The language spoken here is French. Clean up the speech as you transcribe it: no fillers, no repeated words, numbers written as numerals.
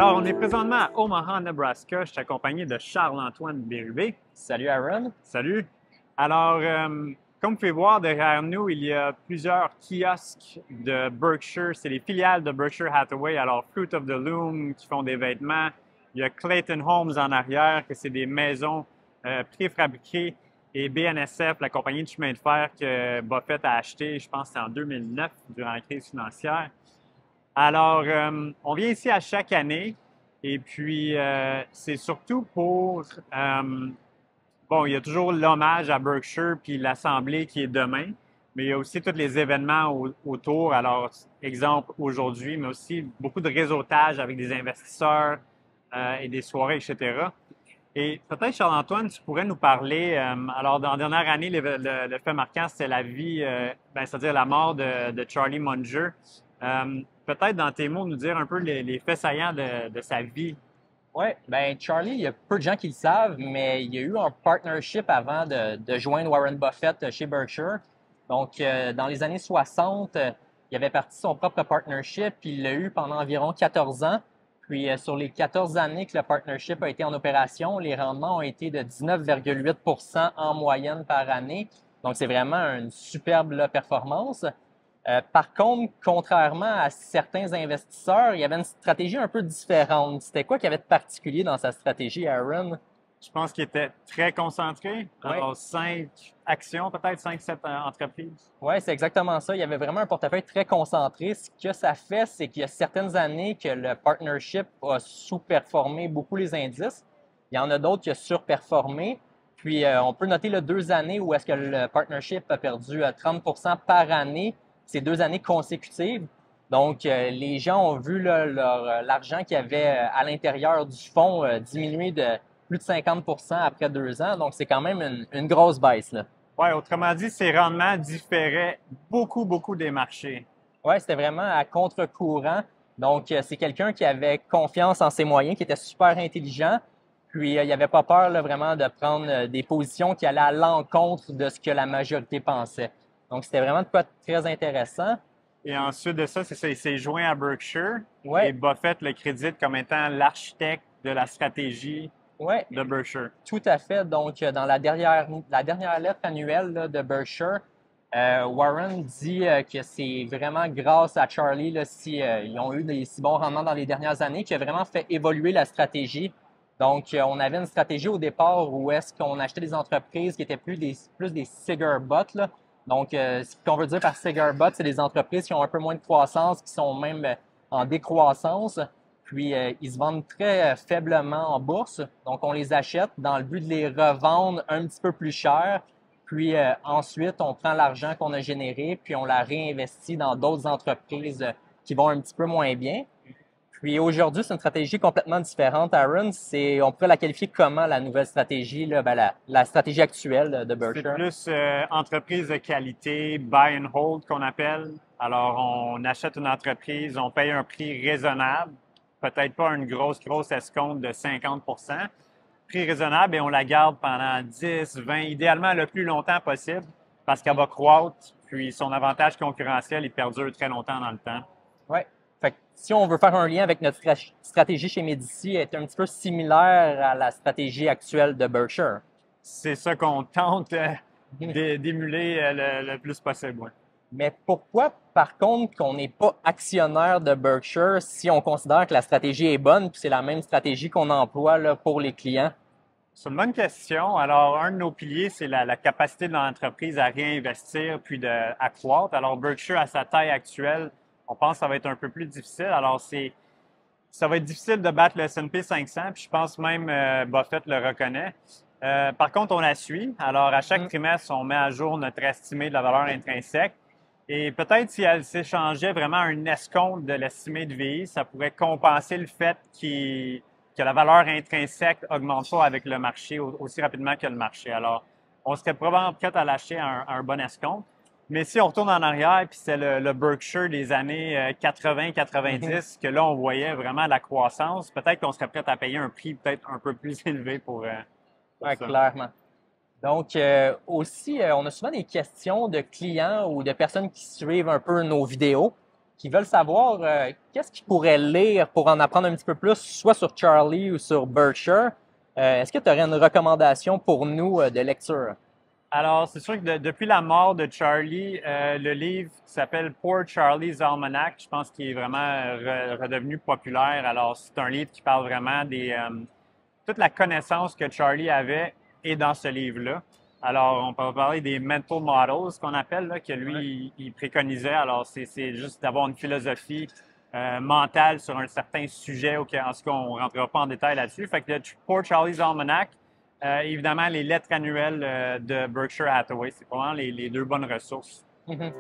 Alors, on est présentement à Omaha, Nebraska. Je suis accompagné de Charles-Antoine Bérubé. Salut Aaron. Salut. Alors, comme vous pouvez voir derrière nous, il y a plusieurs kiosques de Berkshire. C'est les filiales de Berkshire Hathaway. Alors, Fruit of the Loom qui font des vêtements. Il y a Clayton Homes en arrière, que c'est des maisons préfabriquées. Et BNSF, la compagnie de chemin de fer que Buffett a acheté, je pense que c'est en 2009, durant la crise financière. Alors, on vient ici à chaque année et puis c'est surtout pour... bon, il y a toujours l'hommage à Berkshire puis l'assemblée qui est demain, mais il y a aussi tous les événements autour. Alors, exemple aujourd'hui, mais aussi beaucoup de réseautage avec des investisseurs et des soirées, etc. Et peut-être, Charles-Antoine, tu pourrais nous parler, alors dans la dernière année, le fait marquant, c'était la vie, c'est-à-dire la mort de Charlie Munger. Peut-être dans tes mots, nous dire un peu les faits saillants de sa vie. Oui, ben Charlie, il y a peu de gens qui le savent, mais il y a eu un partnership avant de joindre Warren Buffett chez Berkshire. Donc, dans les années 60, il avait parti son propre partnership, puis il l'a eu pendant environ 14 ans. Puis, sur les 14 années que le partnership a été en opération, les rendements ont été de 19,8 en moyenne par année. Donc, c'est vraiment une superbe là, performance. Par contre, contrairement à certains investisseurs, il y avait une stratégie un peu différente. C'était quoi qu'il y avait de particulier dans sa stratégie, Aaron? Je pense qu'il était très concentré. Oui, Alors, 5 actions, peut-être 5, 7 entreprises. ouais, c'est exactement ça. Il y avait vraiment un portefeuille très concentré. Ce que ça fait, c'est qu'il y a certaines années que le partnership a sous-performé beaucoup les indices. Il y en a d'autres qui ont surperformé. Puis, on peut noter 2 années où est-ce que le partnership a perdu 30 par année, ces 2 années consécutives. Donc, les gens ont vu là, l'argent qu'il y avait à l'intérieur du fonds diminuer de plus de 50 après 2 ans. Donc, c'est quand même une grosse baisse, là. Ouais, autrement dit, ses rendements différaient beaucoup, beaucoup des marchés. Ouais, c'était vraiment à contre-courant. Donc, c'est quelqu'un qui avait confiance en ses moyens, qui était super intelligent. Puis, il n'avait pas peur là, vraiment de prendre des positions qui allaient à l'encontre de ce que la majorité pensait. Donc, c'était vraiment de quoi de très intéressant. Et ensuite de ça, c'est ça, il s'est joint à Berkshire et Ouais, Buffett le crédite comme étant l'architecte de la stratégie ouais, de Berkshire. tout à fait. Donc, dans la dernière lettre annuelle là, de Berkshire, Warren dit que c'est vraiment grâce à Charlie là, si ils ont eu des si bons rendements dans les dernières années qui a vraiment fait évoluer la stratégie. Donc, on avait une stratégie au départ où est-ce qu'on achetait des entreprises qui étaient plus des cigar butts, là. Donc, ce qu'on veut dire par cigar butts, c'est des entreprises qui ont un peu moins de croissance, qui sont même en décroissance. Puis, ils se vendent très faiblement en bourse. Donc, on les achète dans le but de les revendre un petit peu plus cher. Puis, ensuite, on prend l'argent qu'on a généré, puis on la réinvestit dans d'autres entreprises qui vont un petit peu moins bien. Puis, aujourd'hui, c'est une stratégie complètement différente, Aaron. On pourrait la qualifier comment, la nouvelle stratégie, là? Ben, la stratégie actuelle de C'est Berkshire? plus entreprise de qualité, buy and hold qu'on appelle. Alors, on achète une entreprise, on paye un prix raisonnable, peut-être pas une grosse, grosse escompte de 50 prix raisonnable et on la garde pendant 10, 20, idéalement le plus longtemps possible parce qu'elle va croître, puis son avantage concurrentiel, il perdure très longtemps dans le temps. Ouais. Fait que si on veut faire un lien avec notre stratégie chez Medici, elle est un petit peu similaire à la stratégie actuelle de Berkshire. C'est ça qu'on tente d'émuler le plus possible. Ouais. Mais pourquoi, par contre, qu'on n'est pas actionnaire de Berkshire si on considère que la stratégie est bonne, puis c'est la même stratégie qu'on emploie là, pour les clients? C'est une bonne question. Alors, un de nos piliers, c'est la capacité de l'entreprise à réinvestir puis à croître. Alors, Berkshire, à sa taille actuelle, on pense que ça va être un peu plus difficile. Alors, ça va être difficile de battre le S&P 500, puis je pense même Buffett le reconnaît. Par contre, on la suit. Alors, à chaque trimestre, on met à jour notre estimé de la valeur intrinsèque. Et peut-être si elle s'échangeait vraiment un escompte de l'estimé de VI, ça pourrait compenser le fait que la valeur intrinsèque augmente pas avec le marché aussi rapidement que le marché. Alors, on serait probablement prêt à lâcher un bon escompte. Mais si on retourne en arrière, puis c'est le Berkshire des années 80-90, que là, on voyait vraiment la croissance, peut-être qu'on serait prêt à payer un prix peut-être un peu plus élevé pour Ouais, ça. clairement. Donc, aussi, on a souvent des questions de clients ou de personnes qui suivent un peu nos vidéos. qui veulent savoir qu'est-ce qu'ils pourraient lire pour en apprendre un petit peu plus, soit sur Charlie ou sur Berkshire. Est-ce que tu aurais une recommandation pour nous de lecture? Alors, c'est sûr que depuis la mort de Charlie, le livre qui s'appelle Poor Charlie's Almanac, je pense qu'il est vraiment redevenu populaire. Alors, c'est un livre qui parle vraiment toute la connaissance que Charlie avait est dans ce livre-là. Alors, on peut parler des mental models, qu'on appelle, là, que lui, il préconisait. Alors, c'est juste d'avoir une philosophie mentale sur un certain sujet, en tout cas, on ne rentrera pas en détail là-dessus. Fait que le Poor Charlie's Almanac, évidemment, les lettres annuelles de Berkshire Hathaway, c'est vraiment les deux bonnes ressources. Mm-hmm.